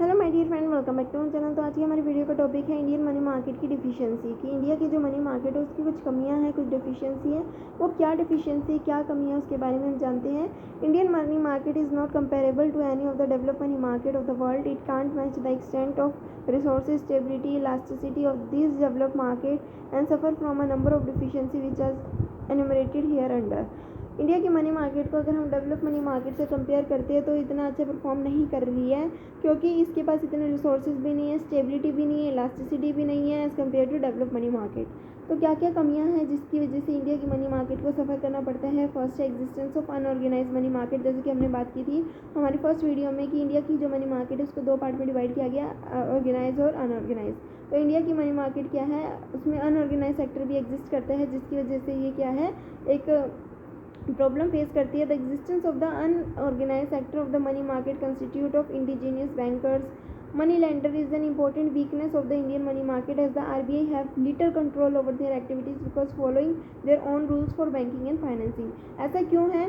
Hello my dear friend, welcome back to my channel. तो आज की हमारी वीडियो का टॉपिक है इंडियन मनी मार्केट की डिफिशियंसी। कि इंडिया की जो मनी मार्केट है उसकी कुछ कमियां हैं, कुछ डिफिशियंसी है। वो क्या डिफिशियंसी, क्या कमी है, उसके बारे में हम जानते हैं। Indian money market is not comparable to any of the developed money market of the world. It can't match the extent of resources, stability, elasticity of this developed market and suffer from a number of deficiency which are enumerated here under. India की money market को अगर हम develop money market से compare करते हैं तो इतना अच्छा परफॉर्म नहीं कर रही है, क्योंकि इसके पास इतने रिसोर्सेज भी नहीं है, स्टेबिलिटी भी नहीं है, इलास्टिसिटी भी नहीं है as compare to develop money market. तो क्या क्या कमियां हैं जिसकी वजह से इंडिया की मनी मार्केट को सफ़र करना पड़ता है। फर्स्ट है existence of unorganise money market. जैसे कि हमने बात की थी हमारी फर्स्ट वीडियो में कि इंडिया की जो मनी मार्केट है उसको दो पार्ट में डिवाइड किया गया, ऑर्गेनाइज और अनऑर्गेनाइज। तो इंडिया की मनी मार्केट क्या है, उसमें अनऑर्गेनाइज सेक्टर भी एग्जिस्ट करता है, जिसकी वजह से ये क्या है, एक प्रॉब्लम फेस करती है। The existence of the unorganise sector of the money market constitute of indigenous bankers money lender is an important weakness of the Indian money market, as the RBI have little control over their activities because following their own rules for banking and financing। ऐसा क्यों है,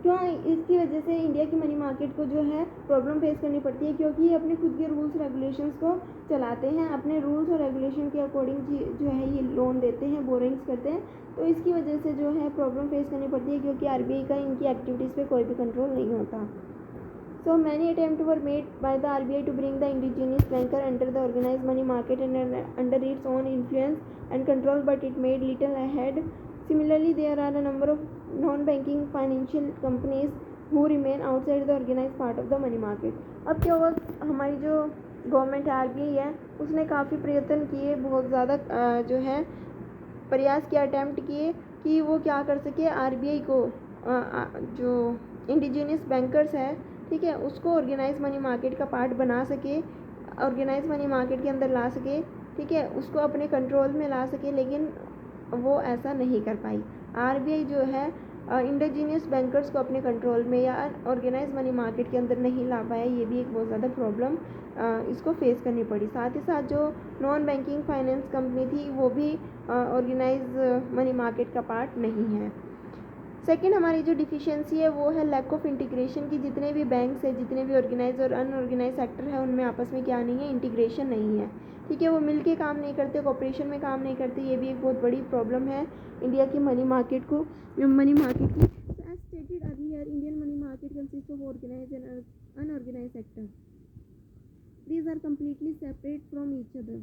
क्यों इसकी वजह से India की money market को जो है प्रॉब्लम फेस करनी पड़ती है, क्योंकि ये अपने खुद के रूल्स रेगुलेशंस को चलाते हैं, अपने रूल्स और रेगुलेशन के अकॉर्डिंग जो है ये लोन देते हैं, बोरिंग्स करते हैं। तो इसकी वजह से जो है प्रॉब्लम फेस करनी पड़ती है, क्योंकि आरबीआई का इनकी एक्टिविटीज़ पे कोई भी कंट्रोल नहीं होता। So many attempts were made by the RBI to bring the indigenous banker under the organized money market and under its own influence and control, but it made little ahead. Similarly, there are a number of non-banking financial companies who remain outside the organized part of the money market। अब क्या हुआ, हमारी जो government है, RBI है, उसने काफ़ी प्रयत्न किए, बहुत ज़्यादा जो है प्रयास किया, अटैम्प्ट किए कि वो क्या कर सके, आरबीआई को जो इंडिजीनियस बैंकर्स है, ठीक है, उसको ऑर्गेनाइज मनी मार्केट का पार्ट बना सके, ऑर्गेनाइज मनी मार्केट के अंदर ला सके, ठीक है, उसको अपने कंट्रोल में ला सके, लेकिन वो ऐसा नहीं कर पाई। आरबीआई जो है इंडिजीनियस बैंकर्स को अपने कंट्रोल में या ऑर्गेनाइज मनी मार्केट के अंदर नहीं ला पाया। ये भी एक बहुत ज़्यादा प्रॉब्लम इसको फेस करनी पड़ी। साथ ही साथ जो नॉन बैंकिंग फाइनेंस कंपनी थी वो भी ऑर्गेनाइज मनी मार्केट का पार्ट नहीं है। सेकेंड हमारी जो डिफिशियंसी है वो है लैक ऑफ इंटीग्रेशन की। जितने भी बैंक्स है, जितने भी ऑर्गेनाइज और अनऑर्गेनाइज सेक्टर है, उनमें आपस में क्या नहीं है, इंटीग्रेशन नहीं है, ठीक है, वो मिलके काम नहीं करते, कोऑपरेशन में काम नहीं करते। ये भी एक बहुत बड़ी प्रॉब्लम है इंडिया की मनी मार्केट को, मनी मार्केट की। As stated earlier, Indian money market consist of organise and unorganise sector. These are completely separate from each other.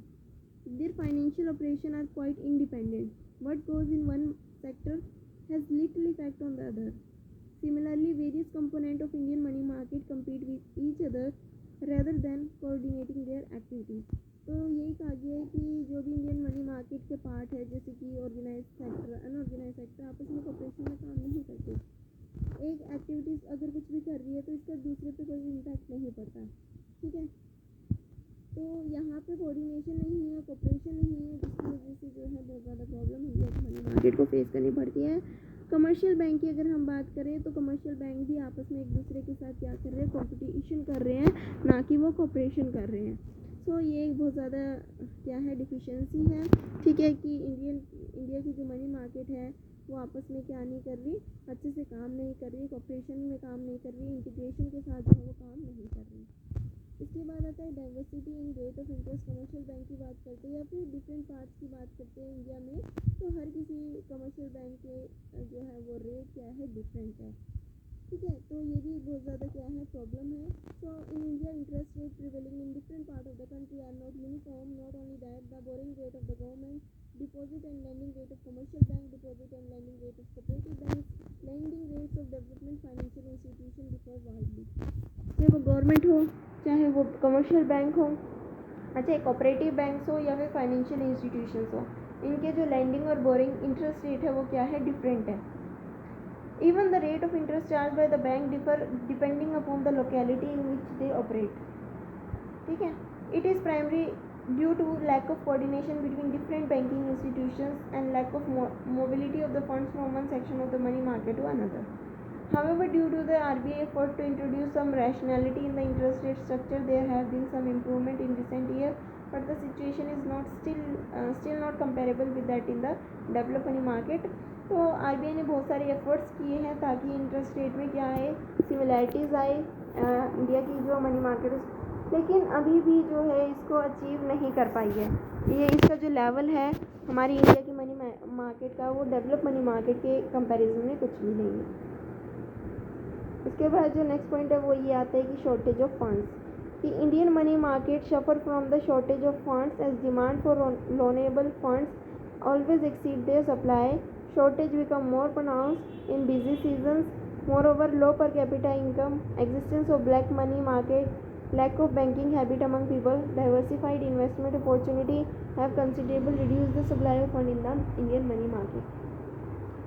Their financial operations are quite independent. What goes in one sector has little effect on the other. Similarly, various components of Indian money market compete with each other rather than coordinating their activities. तो यही कहा गया है कि जो भी Indian money market के part है, जैसे कि ऑर्गेनाइज सेक्टर, अनऑर्गेनाइज सेक्टर, आपस में कोऑपरेशन में काम नहीं करते। एक एक्टिविटीज़ अगर कुछ भी कर रही है तो इसका दूसरे पे कोई इम्पैक्ट नहीं पड़ता, ठीक है। तो यहाँ पे कोऑर्डिनेशन नहीं है, कोऑपरेशन नहीं है, जिसकी वजह से जो है बहुत ज़्यादा प्रॉब्लम इंडिया की मनी मार्केट को फेस करनी पड़ती है। कमर्शियल बैंक की अगर हम बात करें तो कमर्शियल बैंक भी आपस में एक दूसरे के साथ क्या कर रहे हैं, कॉम्पिटिशन कर रहे हैं, ना कि वो कोऑपरेशन कर रहे हैं। सो ये एक बहुत ज़्यादा क्या है, डिफिशियंसी है, ठीक है, कि इंडिया की जो मनी मार्केट है वो आपस में क्या नहीं कर रही, अच्छे से काम नहीं कर रही, कोऑपरेशन में काम नहीं कर रही, इंटीग्रेशन के साथ जो है वो काम नहीं कर रही। इसके बाद आता है diversity in rate of interest. Commercial bank की बात करते हैं या फिर डिफरेंट पार्ट्स की बात करते हैं इंडिया में, तो हर किसी कमर्शियल बैंक के जो है वो रेट क्या है, डिफरेंट है, ठीक है। तो ये भी बहुत ज़्यादा क्या है, प्रॉब्लम है। So in India interest rate prevailing in different part of the country are not uniform. Not only that, the borrowing rate of the government, deposit and lending rate of commercial bank, deposit and lending rate of cooperative bank, lending rates of development financial institution differ widely. चाहे वो government हो, चाहे वो commercial bank हो, अच्छा cooperative banks हो या फिर फाइनेंशियल इंस्टीट्यूशंस हो, इनके जो लैंडिंग और बोरिंग इंटरेस्ट रेट है वो क्या है, डिफरेंट है। Even the rate of interest charge by the bank differ depending upon the locality in which they operate, ठीक है। It is primary due to lack of coordination between different banking institutions and lack of mobility of the funds from one section of the money market to another. However, due to the RBI effort to introduce some rationality in the interest rate structure, there have been some improvement in recent years, but the situation is not still not comparable with that in the developed money market. तो RBI ने बहुत सारे efforts किए हैं ताकि interest rate में क्या आए, सिमिलैरिटीज़ आए इंडिया की जो मनी मार्केट लेकिन अभी भी जो है इसको अचीव नहीं कर पाई है। ये इसका जो लेवल है हमारी इंडिया की मनी मार्केट का, वो डेवलप मनी मार्केट के कंपैरिजन में कुछ भी नहीं है। इसके बाद जो नेक्स्ट पॉइंट है वो ये आता है कि शॉर्टेज ऑफ फंड्स, कि Indian money market suffer from the shortage of funds as demand for loanable funds always exceed their supply. Shortage become more pronounced in busy seasons. Moreover, low per capita income, existence of black money market, lack of banking habit among people, diversified investment opportunity have considerably reduced the supply of fund in the Indian money market.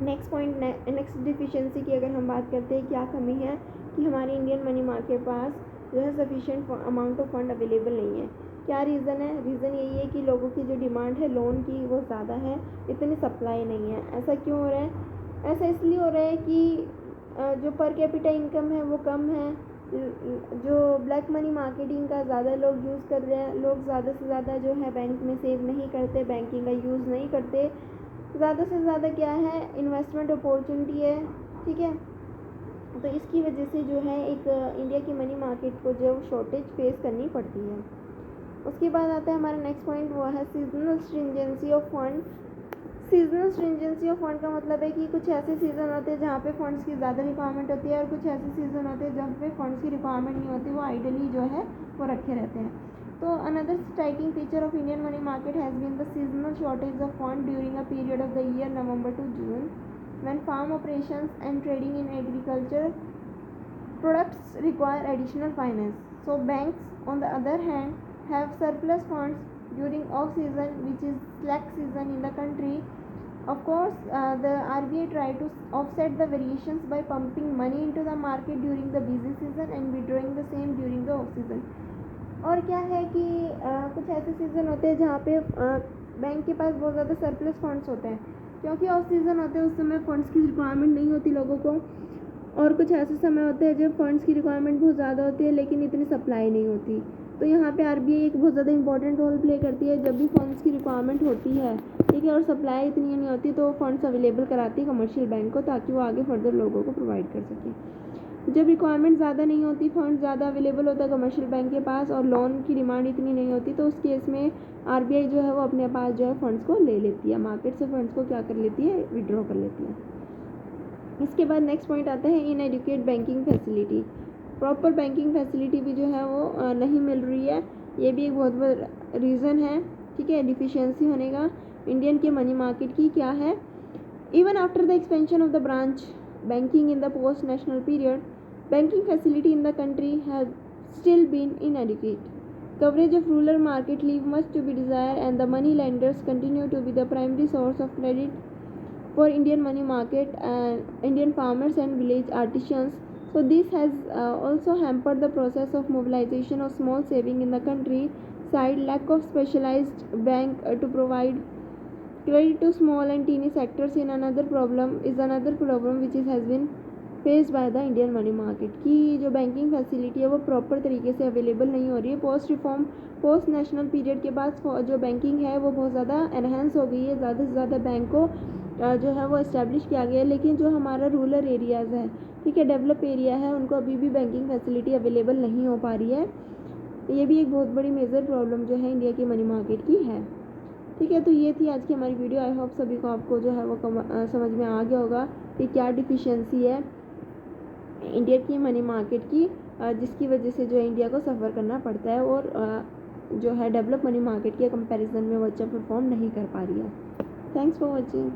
Next point, next deficiency की अगर हम बात करते हैं, क्या कमी है कि हमारे इंडियन मनी मार्केट के पास जो है sufficient amount of fund available नहीं है। क्या रीज़न है? रीज़न यही है कि लोगों की जो डिमांड है लोन की वो ज़्यादा है, इतनी सप्लाई नहीं है। ऐसा क्यों हो रहा है? ऐसा इसलिए हो रहा है कि जो पर कैपिटा इनकम है वो कम है, जो ब्लैक मनी मार्केटिंग का ज़्यादा लोग यूज़ कर रहे हैं। लोग ज़्यादा से ज़्यादा जो है बैंक में सेव नहीं करते, बैंकिंग का यूज़ नहीं करते। ज़्यादा से ज़्यादा क्या है, इन्वेस्टमेंट अपॉर्चुनिटी है, ठीक है। तो इसकी वजह से जो है एक इंडिया की मनी मार्केट को जो शॉर्टेज फेस करनी पड़ती है। उसके बाद आता है हमारा नेक्स्ट पॉइंट, वो है seasonal stringency of fund. Seasonal stringency of fund का मतलब है कि कुछ ऐसे सीज़न होते हैं जहाँ पे फंड्स की ज़्यादा रिक्वायरमेंट होती है, और कुछ ऐसे सीज़न होते हैं जहाँ पे फंड्स की रिक्वायरमेंट नहीं होती, वो आइडली जो है वो रखे रहते हैं। तो another striking feature of Indian money market has been the seasonal shortage of fund during a period of the year November to June, when farm operations and trading in agriculture products require additional finance. So banks, on the other hand, have surplus funds during off season, which is slack season in the country. Of course, the RBI try to offset the variations by pumping money into the market during the busy season and withdrawing the same during the off season. और क्या है कि कुछ ऐसे season होते हैं जहाँ पे बैंक के पास बहुत ज़्यादा सरप्लस फंड्स होते हैं, क्योंकि ऑफ सीज़न होते हैं, उस समय फंड्स की रिक्वायरमेंट नहीं होती लोगों को। और कुछ ऐसे समय होते हैं जब फंड्स की रिक्वायरमेंट बहुत ज़्यादा होती है लेकिन इतनी सप्लाई नहीं होती। तो यहाँ पे आरबीआई एक बहुत ज़्यादा इंपॉर्टेंट रोल प्ले करती है। जब भी फंड्स की रिक्वायरमेंट होती है, ठीक है, और सप्लाई इतनी नहीं होती, तो फंड्स अवेलेबल कराती है कमर्शियल बैंक को, ताकि वो आगे फर्दर लोगों को प्रोवाइड कर सकें। जब रिक्वायरमेंट ज़्यादा नहीं होती, फंड ज़्यादा अवेलेबल होता है कमर्शियल बैंक के पास, और लोन की डिमांड इतनी नहीं होती, तो उस केस में आरबीआई जो है वो अपने पास जो है फंड्स को ले लेती है, मार्केट से फंड्स को क्या कर लेती है, विड्रॉ कर लेती है। इसके बाद नेक्स्ट पॉइंट आता है inadequate banking facility. Proper banking facility भी जो है वो नहीं मिल रही है, ये भी एक बहुत बड़ा रीज़न है, ठीक है, डिफिशियंसी होने का इंडियन के मनी मार्केट की। क्या है? Even after the expansion of the branch banking in the post national period, banking facility in the country have still been inadequate. Coverage of rural market leave much to be desired, and the money lenders continue to be the primary source of credit for Indian money market and Indian farmers and village artisans. So this has also hampered the process of mobilization of small saving in the country side. Lack of specialized bank to provide credit to small and teeny sectors in another problem which has been faced by the Indian money market, की जो banking facility है वो proper तरीके से available नहीं हो रही है। पोस्ट नेशनल पीरियड के बाद जो बैंकिंग है वो बहुत ज़्यादा एनहेंस हो गई है, ज़्यादा से ज़्यादा बैंक को जो है वो इस्टेब्लिश किया गया है, लेकिन जो हमारा रूरल एरियाज़ है, ठीक है, डेवलप एरिया है, उनको अभी भी बैंकिंग फैसिलिटी अवेलेबल नहीं हो पा रही है। ये भी एक बहुत बड़ी मेजर प्रॉब्लम जो है इंडिया की मनी मार्केट की है, ठीक है। तो ये थी आज की हमारी वीडियो। आई होप सभी को आपको जो है वो समझ में आ गया होगा कि क्या डिफिशियंसी है इंडिया की मनी मार्केट की, जिसकी वजह से जो है इंडिया को सफ़र करना पड़ता है, और जो है डेवलप मनी मार्केट के कंपैरिजन में वो अच्छा परफॉर्म नहीं कर पा रही है। Thanks for watching.